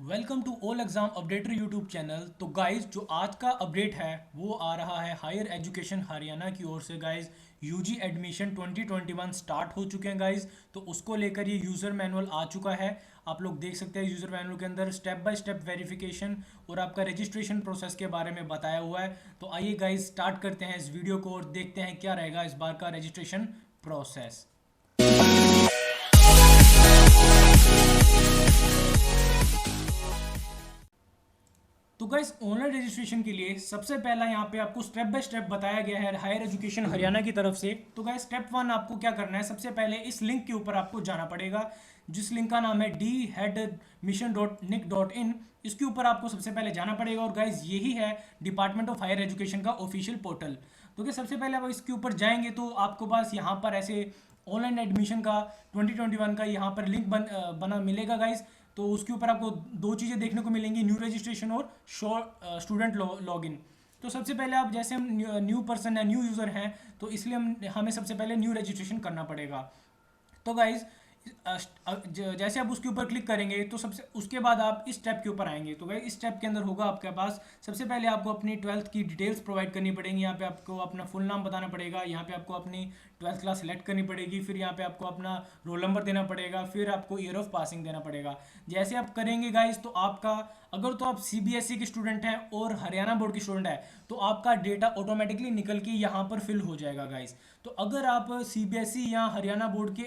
Welcome to all exam updater YouTube channel. तो guys जो आज का अपडेट है वो आ रहा है हायर एजुकेशन हरियाणा की ओर से। गाइज यूजी एडमिशन 2021 स्टार्ट हो चुके हैं गाइज। तो उसको लेकर ये यूज़र मैनुअल आ चुका है। आप लोग देख सकते हैं यूज़र मैनुअल के अंदर स्टेप बाय स्टेप वेरिफिकेशन और आपका रजिस्ट्रेशन प्रोसेस के बारे में बताया हुआ है। तो आइए गाइज स्टार्ट करते हैं इस वीडियो को और देखते हैं क्या रहेगा इस बार का रजिस्ट्रेशन प्रोसेस। तो गाइस ऑनलाइन रजिस्ट्रेशन के लिए सबसे पहला यहाँ पे आपको स्टेप बाय स्टेप बताया गया है हायर एजुकेशन हरियाणा की तरफ से। तो गाइस स्टेप वन आपको क्या करना है, सबसे पहले इस लिंक के ऊपर आपको जाना पड़ेगा जिस लिंक का नाम है dheadmission.nic.in। इसके ऊपर आपको सबसे पहले जाना पड़ेगा और गाइज यही है डिपार्टमेंट ऑफ हायर एजुकेशन का ऑफिशियल पोर्टल। तो क्या सबसे पहले आप इसके ऊपर जाएंगे तो आपको पास यहाँ पर ऐसे ऑनलाइन एडमिशन का 2021 का यहाँ पर लिंक बना मिलेगा गाइज। तो उसके ऊपर आपको दो चीज़ें देखने को मिलेंगी, न्यू रजिस्ट्रेशन और स्टूडेंट लॉगिन। तो सबसे पहले आप जैसे हम न्यू पर्सन है, न्यू यूज़र हैं, तो इसलिए हमें सबसे पहले न्यू रजिस्ट्रेशन करना पड़ेगा। तो गाइज जैसे आप उसके ऊपर क्लिक करेंगे तो सबसे उसके बाद आप इस स्टेप के ऊपर आएंगे। तो गाइस इस स्टेप के अंदर होगा आपके पास सबसे पहले आपको अपनी 12th की डिटेल्स प्रोवाइड करनी पड़ेंगी। यहाँ पे आपको अपना फुल नाम बताना पड़ेगा, यहाँ पे आपको अपनी 12th क्लास सेलेक्ट करनी पड़ेगी, फिर यहाँ पे आपको अपना रोल नंबर देना पड़ेगा, फिर आपको ईयर ऑफ पासिंग देना पड़ेगा। जैसे आप करेंगे गाइस तो आपका अगर तो आप सीबीएसई के स्टूडेंट हैं और हरियाणा बोर्ड के स्टूडेंट हैं तो आपका डेटा ऑटोमेटिकली निकल के यहाँ पर फिल हो जाएगा गाइस। तो अगर आप सीबीएसई या हरियाणा बोर्ड के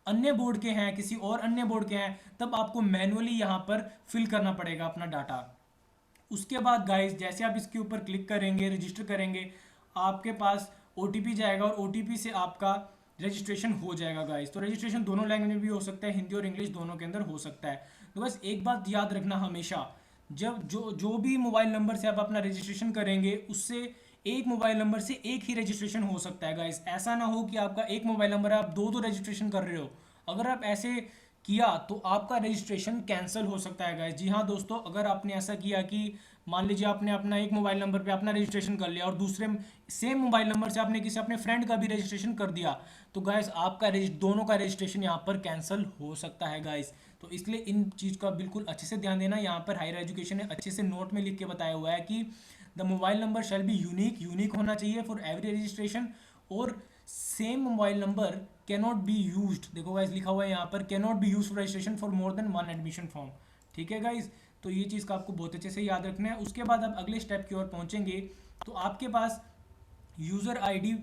अन्य बोर्ड के हैं, किसी और अन्य बोर्ड के हैं, तब आपको मैनुअली यहाँ पर फिल करना पड़ेगा अपना डाटा। उसके बाद गाइस जैसे आप इसके ऊपर क्लिक करेंगे, रजिस्टर करेंगे, आपके पास ओटीपी जाएगा और ओटीपी से आपका रजिस्ट्रेशन हो जाएगा गाइस। तो रजिस्ट्रेशन दोनों लैंग्वेज में भी हो सकता है, हिंदी और इंग्लिश दोनों के अंदर हो सकता है। तो बस एक बात याद रखना हमेशा, जब जो भी मोबाइल नंबर से आप अपना रजिस्ट्रेशन करेंगे उससे एक मोबाइल नंबर से एक ही रजिस्ट्रेशन हो सकता है गाइस। ऐसा ना हो कि आपका एक मोबाइल नंबर है, आप दो दो रजिस्ट्रेशन कर रहे हो। अगर आप ऐसे किया तो आपका रजिस्ट्रेशन कैंसिल हो सकता है गाइस। जी हाँ दोस्तों, अगर आपने ऐसा किया कि मान लीजिए आपने अपना एक मोबाइल नंबर पे अपना रजिस्ट्रेशन कर लिया और दूसरे सेम मोबाइल नंबर से आपने किसी अपने फ्रेंड का भी रजिस्ट्रेशन कर दिया तो गाइस आपका दोनों का रजिस्ट्रेशन यहाँ पर कैंसिल हो सकता है गाइस। तो इसलिए इन चीज़ का बिल्कुल अच्छे से ध्यान देना। यहाँ पर हायर एजुकेशन ने अच्छे से नोट में लिख के बताया हुआ है कि the mobile number shall be unique, unique होना चाहिए फॉर एवरी रजिस्ट्रेशन, और same mobile number cannot be used, देखो गाइस लिखा हुआ है यहाँ पर cannot be use for registration for more than one admission form. ठीक है गाइस, तो ये चीज़ का आपको बहुत अच्छे से याद रखना है। उसके बाद आप अगले स्टेप की ओर पहुंचेंगे तो आपके पास यूज़र आईडी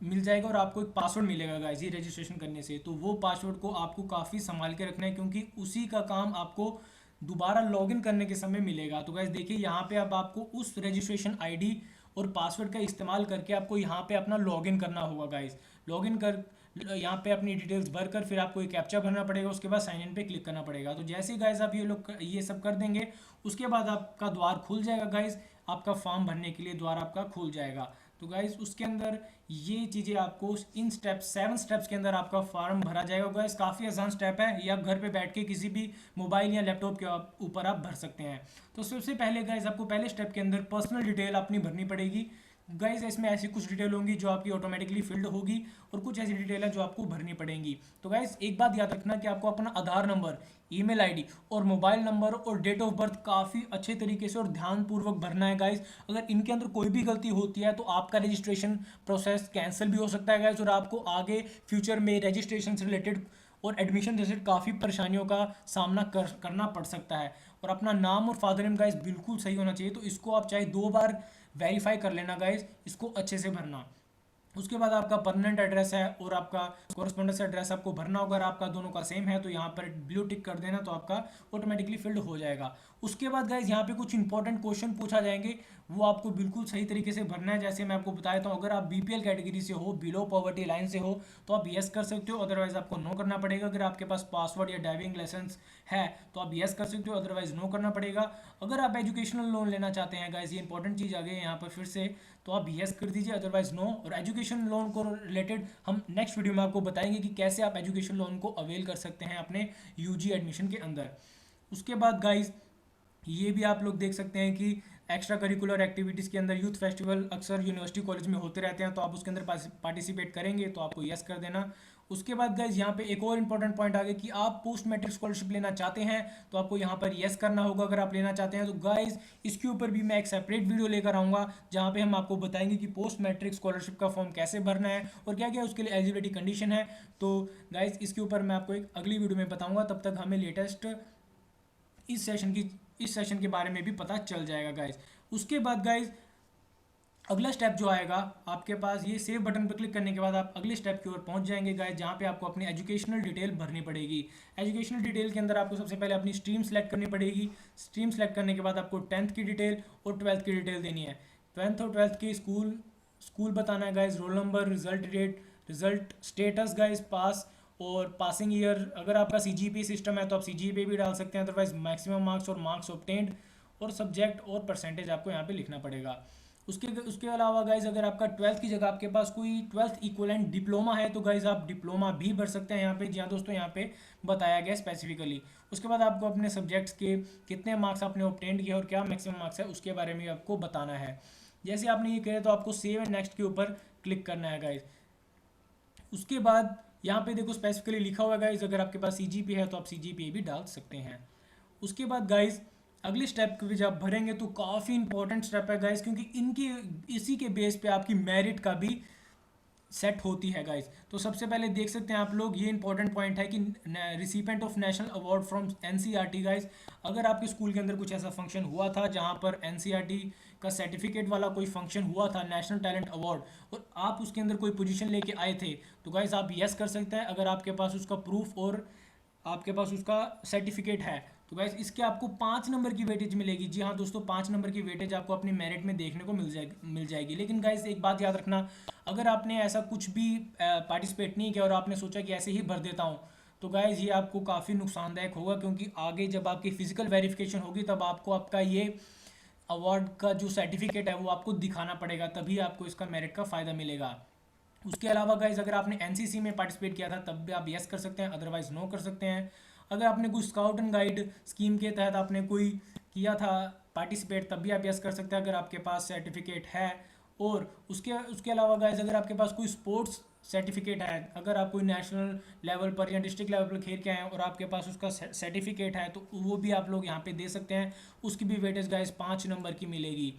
मिल जाएगा और आपको एक पासवर्ड मिलेगा गाइस ये रजिस्ट्रेशन करने से। तो वो पासवर्ड को आपको काफ़ी संभाल के रखना है क्योंकि उसी का काम आपको दोबारा लॉगिन करने के समय मिलेगा। तो गाइस देखिए यहाँ पे अब आपको उस रजिस्ट्रेशन आईडी और पासवर्ड का इस्तेमाल करके आपको यहाँ पे अपना लॉगिन करना होगा गाइस। लॉगिन कर यहाँ पे अपनी डिटेल्स भरकर फिर आपको एक कैप्चा भरना पड़ेगा, उसके बाद साइन इन पे क्लिक करना पड़ेगा। तो जैसे ही गाइस आप ये सब कर देंगे उसके बाद आपका द्वार खुल जाएगा गाइस, आपका फॉर्म भरने के लिए द्वार आपका खुल जाएगा। तो गाइस उसके अंदर ये चीज़ें आपको इन स्टेप्स 7 स्टेप्स के अंदर आपका फॉर्म भरा जाएगा गाइस। काफ़ी आसान स्टेप है, ये आप घर पे बैठ के किसी भी मोबाइल या लैपटॉप के ऊपर आप भर सकते हैं। तो सबसे पहले गाइस आपको पहले स्टेप के अंदर पर्सनल डिटेल अपनी भरनी पड़ेगी गाइस। इसमें ऐसी कुछ डिटेल होंगी जो आपकी ऑटोमेटिकली फिल्ड होगी और कुछ ऐसी डिटेल है जो आपको भरनी पड़ेंगी। तो गाइस एक बात याद रखना कि आपको अपना आधार नंबर, ईमेल आईडी और मोबाइल नंबर और डेट ऑफ बर्थ काफ़ी अच्छे तरीके से और ध्यानपूर्वक भरना है गाइस। अगर इनके अंदर कोई भी गलती होती है तो आपका रजिस्ट्रेशन प्रोसेस कैंसिल भी हो सकता है गाइस और आपको आगे फ्यूचर में रजिस्ट्रेशन से रिलेटेड और एडमिशन रिलेटेड काफ़ी परेशानियों का सामना करना पड़ सकता है। और अपना नाम और फादर नेम गाइस बिल्कुल सही होना चाहिए। तो इसको आप चाहे 2 बार वेरीफाई कर लेना गाइस, इसको अच्छे से भरना। उसके बाद आपका परमानेंट एड्रेस है और आपका कॉरेस्पॉन्डेंस एड्रेस आपको भरना होगा। अगर आपका दोनों का सेम है तो यहाँ पर ब्लू टिक कर देना तो आपका ऑटोमेटिकली फिल्ड हो जाएगा। उसके बाद गाइज यहाँ पे कुछ इंपॉर्टेंट क्वेश्चन पूछा जाएंगे, वो आपको बिल्कुल सही तरीके से भरना है। जैसे मैं आपको बताया था, अगर आप बीपीएल कैटेगरी से हो, बिलो पॉवर्टी लाइन से हो, तो आप यस कर सकते हो, अदरवाइज आपको नो करना पड़ेगा। अगर आपके पास पासवर्ड या ड्राइविंग लाइसेंस है तो आप यस कर सकते हो, अदरवाइज नो करना पड़ेगा। अगर आप एजुकेशनल लोन लेना चाहते हैं गाइज, ये इंपॉर्टेंट चीज़ आ गई है यहाँ पर फिर से, तो आप यस कर दीजिए, अदरवाइज नो। और एजुकेशन लोन को रिलेटेड हम नेक्स्ट वीडियो में आपको बताएंगे कि कैसे आप एजुकेशन लोन को अवेल कर सकते हैं अपने यूजी एडमिशन के अंदर। उसके बाद गाइज ये भी आप लोग देख सकते हैं कि एक्स्ट्रा करिकुलर एक्टिविटीज़ के अंदर यूथ फेस्टिवल अक्सर यूनिवर्सिटी कॉलेज में होते रहते हैं, तो आप उसके अंदर पार्टिसिपेट करेंगे तो आपको यस कर देना। उसके बाद गाइज यहाँ पे एक और इंपॉर्टेंट पॉइंट आ गया कि आप पोस्ट मैट्रिक स्कॉलरशिप लेना चाहते हैं तो आपको यहाँ पर यस करना होगा अगर आप लेना चाहते हैं। तो गाइज इसके ऊपर भी मैं एक सेपरेट वीडियो लेकर आऊँगा जहाँ पे हम आपको बताएंगे कि पोस्ट मैट्रिक स्कॉलरशिप का फॉर्म कैसे भरना है और क्या क्या उसके लिए एलिजिबिलिटी कंडीशन है। तो गाइज इसके ऊपर मैं आपको एक अगली वीडियो में बताऊँगा, तब तक हमें लेटेस्ट इस सेशन के बारे में भी पता चल जाएगा गाइज। उसके बाद गाइज अगला स्टेप जो आएगा आपके पास, ये सेव बटन पर क्लिक करने के बाद आप अगले स्टेप की ओर पहुंच जाएंगे गाइज, जहां पे आपको अपनी एजुकेशनल डिटेल भरनी पड़ेगी। एजुकेशनल डिटेल के अंदर आपको सबसे पहले अपनी स्ट्रीम सेलेक्ट करनी पड़ेगी। स्ट्रीम सेलेक्ट करने के बाद आपको 10th की डिटेल और 12th की डिटेल देनी है। 10th और 12th की स्कूल बताना है guys, roll number, result date, result status guys, pass और पासिंग ईयर। अगर आपका CGPA सिस्टम है तो आप CGPA भी डाल सकते हैं, अदरवाइज मैक्सिमम मार्क्स और मार्क्स ऑब्टेन्ड और सब्जेक्ट और परसेंटेज आपको यहाँ पे लिखना पड़ेगा। उसके अलावा गाइज अगर आपका 12th की जगह आपके पास कोई 12th इक्वलेंट डिप्लोमा है तो गाइज आप डिप्लोमा भी भर सकते हैं यहाँ पे। जी हाँ दोस्तों, यहाँ पे बताया गया स्पेसिफिकली। उसके बाद आपको अपने सब्जेक्ट्स के कितने मार्क्स आपने ऑब्टेन किए और क्या मैक्सिमम मार्क्स है उसके बारे में आपको बताना है। जैसे आपने ये किया तो आपको सेव एंड नेक्स्ट के ऊपर क्लिक करना है गाइज। उसके बाद यहाँ पे देखो स्पेसिफिकली लिखा हुआ है गाइज, अगर आपके पास CGPA है तो आप CGPA भी डाल सकते हैं। उसके बाद गाइज अगले स्टेप के जब भरेंगे तो काफ़ी इंपॉर्टेंट स्टेप है गाइज, क्योंकि इसी के बेस पे आपकी मेरिट का भी सेट होती है गाइज। तो सबसे पहले देख सकते हैं आप लोग, ये इंपॉर्टेंट पॉइंट है कि recipient of national award from NCERT guys. अगर आपके स्कूल के अंदर कुछ ऐसा फंक्शन हुआ था जहां पर NCERT का सर्टिफिकेट वाला कोई फंक्शन हुआ था, नेशनल टैलेंट अवार्ड, और आप उसके अंदर कोई पोजीशन लेके आए थे तो गाइज आप यस कर सकते हैं अगर आपके पास उसका प्रूफ और आपके पास उसका सर्टिफिकेट है। तो गाइज इसके आपको 5 नंबर की वेटेज मिलेगी। जी हाँ दोस्तों, 5 नंबर की वेटेज आपको अपने मेरिट में देखने को मिल जाएगी। लेकिन गाइज एक बात याद रखना, अगर आपने ऐसा कुछ भी पार्टिसिपेट नहीं किया और आपने सोचा कि ऐसे ही भर देता हूँ तो गाइज ये आपको काफ़ी नुकसानदायक होगा, क्योंकि आगे जब आपकी फिजिकल वेरिफिकेशन होगी तब आपको आपका ये अवार्ड का जो सर्टिफिकेट है वो आपको दिखाना पड़ेगा, तभी आपको इसका मेरिट का फ़ायदा मिलेगा। उसके अलावा गाइज अगर आपने NCC में पार्टिसिपेट किया था तब भी आप यस कर सकते हैं, अदरवाइज नो कर सकते हैं। अगर आपने कोई स्काउट एंड गाइड स्कीम के तहत आपने कोई किया था पार्टिसिपेट तब भी आप यस कर सकते हैं अगर आपके पास सर्टिफिकेट है। और उसके अलावा गाइज अगर आपके पास कोई स्पोर्ट्स सर्टिफिकेट है, अगर आप कोई नेशनल लेवल पर या डिस्ट्रिक्ट लेवल पर खेल के आए हैं और आपके पास उसका सर्टिफिकेट है तो वो भी आप लोग यहाँ पे दे सकते हैं, उसकी भी वेटेज गाइज 5 नंबर की मिलेगी।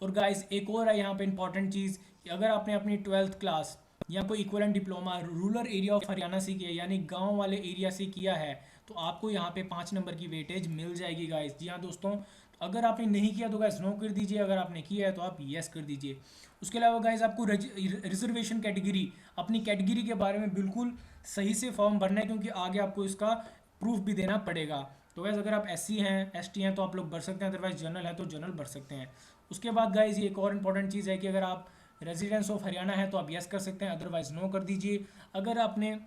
और गाइज एक और है यहाँ पे इंपॉर्टेंट चीज़ कि अगर आपने अपनी 12th क्लास या कोई equivalent diploma rural area of Haryana से किया है, यानी गांव वाले एरिया से किया है, तो आपको यहाँ पे 5 नंबर की वेटेज मिल जाएगी गाइज। जी हाँ दोस्तों, तो अगर आपने नहीं किया तो गाइज नो कर दीजिए, अगर आपने किया है तो आप यस कर दीजिए। उसके अलावा गाइज आपको रिजर्वेशन कैटेगरी, अपनी कैटेगरी के बारे में बिल्कुल सही से फॉर्म भरना है, क्योंकि आगे आपको इसका प्रूफ भी देना पड़ेगा। तो गाइज अगर आप SC हैं, ST हैं तो आप लोग भर सकते हैं, अदरवाइज जनरल है तो जनरल भर सकते हैं। उसके बाद गाइज ये एक और इंपॉर्टेंट चीज़ है कि अगर आप रेजिडेंस ऑफ हरियाणा है तो आप यस कर सकते हैं, अदरवाइज नो कर दीजिए। अगर आपने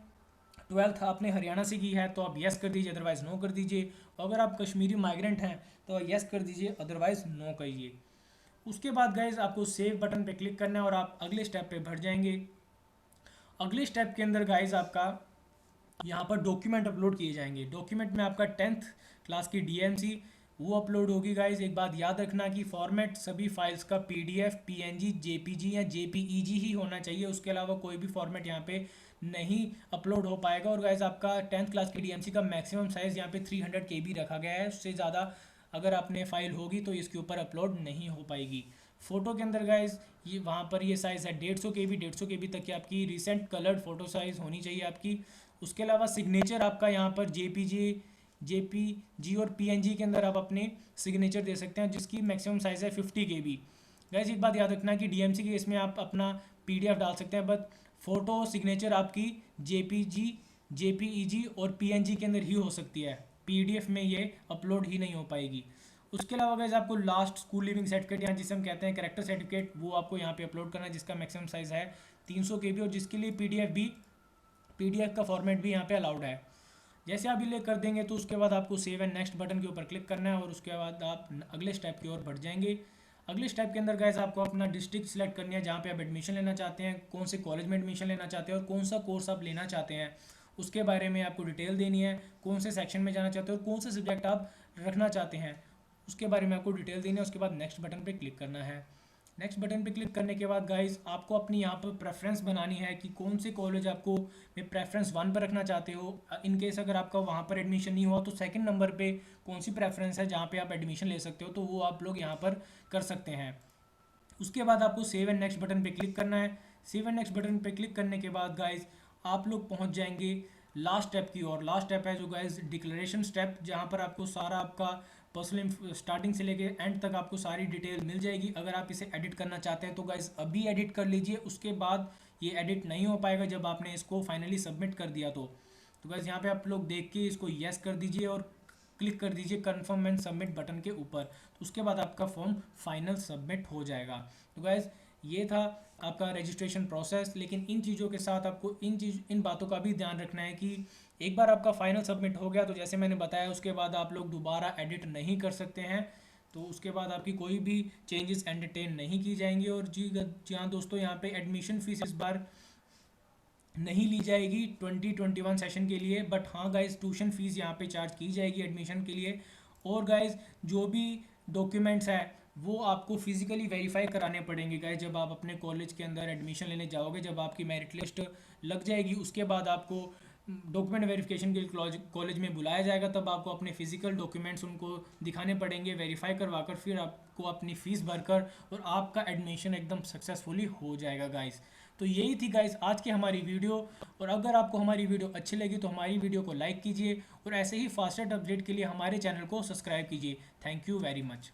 12th आपने हरियाणा से की है तो आप यस कर दीजिए, अदरवाइज नो कर दीजिए। अगर आप कश्मीरी माइग्रेंट हैं तो यस कर दीजिए, अदरवाइज नो करिए। उसके बाद गाइज आपको सेव बटन पे क्लिक करना है और आप अगले स्टेप पे बढ़ जाएंगे। अगले स्टेप के अंदर गाइज आपका यहाँ पर डॉक्यूमेंट अपलोड किए जाएंगे। डॉक्यूमेंट में आपका 10th क्लास की DMC वो अपलोड होगी गाइज। एक बात याद रखना कि फॉर्मेट सभी फाइल्स का PDF, PNG, JPG या JPEG ही होना चाहिए, उसके अलावा कोई भी फॉर्मेट यहाँ पे नहीं अपलोड हो पाएगा। और गाइज आपका 10th क्लास की DMC का मैक्सिमम साइज़ यहाँ पे 300 KB रखा गया है, उससे ज़्यादा अगर आपने फाइल होगी तो इसके ऊपर अपलोड नहीं हो पाएगी। फ़ोटो के अंदर गाइज ये वहाँ पर ये साइज़ है 150 KB, 150 KB तक की आपकी रिसेंट कलर्ड फ़ोटो साइज़ होनी चाहिए आपकी। उसके अलावा सिग्नेचर आपका यहाँ पर JPG और PNG के अंदर आप अपने सिग्नेचर दे सकते हैं, जिसकी मैक्सिमम साइज़ है 50 KB। गाइस एक बात याद रखना कि DMC के इसमें आप अपना PDF डाल सकते हैं, बट फ़ोटो सिग्नेचर आपकी JPG, JPEG और PNG के अंदर ही हो सकती है, PDF में ये अपलोड ही नहीं हो पाएगी। उसके अलावा गाइस आपको लास्ट स्कूल लिविंग सर्टिफिकेट या जिसे हम कहते हैं कैरेक्टर सर्टिफिकेट, वो आपको यहाँ पे अपलोड करना है, जिसका मैक्सिमम साइज़ है 300 KB और जिसके लिए PDF का फॉर्मेट भी यहाँ पे अलाउड है। जैसे आप ये कर देंगे तो उसके बाद आपको सेव एंड नेक्स्ट बटन के ऊपर क्लिक करना है और उसके बाद आप अगले स्टेप की ओर बढ़ जाएंगे। अगले स्टेप के अंदर गाइस आपको अपना डिस्ट्रिक्ट सिलेक्ट करनी है जहाँ पे आप एडमिशन लेना चाहते हैं, कौन से कॉलेज में एडमिशन लेना चाहते हैं और कौन सा कोर्स आप लेना चाहते हैं, उसके बारे में आपको डिटेल देनी है, कौन से सेक्शन में जाना चाहते हैं और कौन से सब्जेक्ट आप रखना चाहते हैं। उसके बारे में आपको डिटेल देनी है। उसके बाद नेक्स्ट बटन पे क्लिक करना है। नेक्स्ट बटन पे क्लिक करने के बाद गाइस आपको अपनी यहाँ पर प्रेफरेंस बनानी है कि कौन से कॉलेज आपको में प्रेफरेंस 1 पर रखना चाहते हो। इन केस अगर आपका वहाँ पर एडमिशन नहीं हुआ तो सेकंड नंबर पे कौन सी प्रेफरेंस है जहाँ पे आप एडमिशन ले सकते हो, तो वो आप लोग यहाँ पर कर सकते हैं। उसके बाद आपको सेव एंड नेक्स्ट बटन पे क्लिक करना है। सेव एंड नेक्स्ट बटन पे क्लिक करने के बाद गाइज आप लोग पहुंच जाएंगे लास्ट स्टेप की ओर। लास्ट स्टेप है जो गाइज डिक्लेरेशन स्टेप, जहां पर आपको सारा आपका पर्सनल स्टार्टिंग से लेके एंड तक आपको सारी डिटेल मिल जाएगी। अगर आप इसे एडिट करना चाहते हैं तो गाइज अभी एडिट कर लीजिए, उसके बाद ये एडिट नहीं हो पाएगा जब आपने इसको फाइनली सबमिट कर दिया तो गाइज यहाँ पे आप लोग देख के इसको यस कर दीजिए और क्लिक कर दीजिए कन्फर्म एंड सबमिट बटन के ऊपर। तो उसके बाद आपका फॉर्म फाइनल सबमिट हो जाएगा। तो गाइज ये था आपका रजिस्ट्रेशन प्रोसेस, लेकिन इन चीज़ों के साथ आपको इन बातों का भी ध्यान रखना है कि एक बार आपका फाइनल सबमिट हो गया तो जैसे मैंने बताया उसके बाद आप लोग दोबारा एडिट नहीं कर सकते हैं। तो उसके बाद आपकी कोई भी चेंजेस एंटरटेन नहीं की जाएंगी। और जी हाँ दोस्तों, यहाँ पे एडमिशन फीस इस बार नहीं ली जाएगी 2021 सेशन के लिए, बट हाँ गाइज ट्यूशन फीस यहाँ पे चार्ज की जाएगी एडमिशन के लिए। और गाइज जो भी डॉक्यूमेंट्स हैं वो आपको फिजिकली वेरीफाई कराने पड़ेंगे गाइज जब आप अपने कॉलेज के अंदर एडमिशन लेने जाओगे। जब आपकी मेरिट लिस्ट लग जाएगी उसके बाद आपको डॉक्यूमेंट वेरिफिकेशन के लिए कॉलेज में बुलाया जाएगा, तब आपको अपने फिजिकल डॉक्यूमेंट्स उनको दिखाने पड़ेंगे, वेरीफाई करवाकर फिर आपको अपनी फ़ीस भरकर और आपका एडमिशन एकदम सक्सेसफुली हो जाएगा गाइस। तो यही थी गाइस आज की हमारी वीडियो। और अगर आपको हमारी वीडियो अच्छी लगी तो हमारी वीडियो को लाइक कीजिए और ऐसे ही फास्टेस्ट अपडेट के लिए हमारे चैनल को सब्सक्राइब कीजिए। Thank you very much.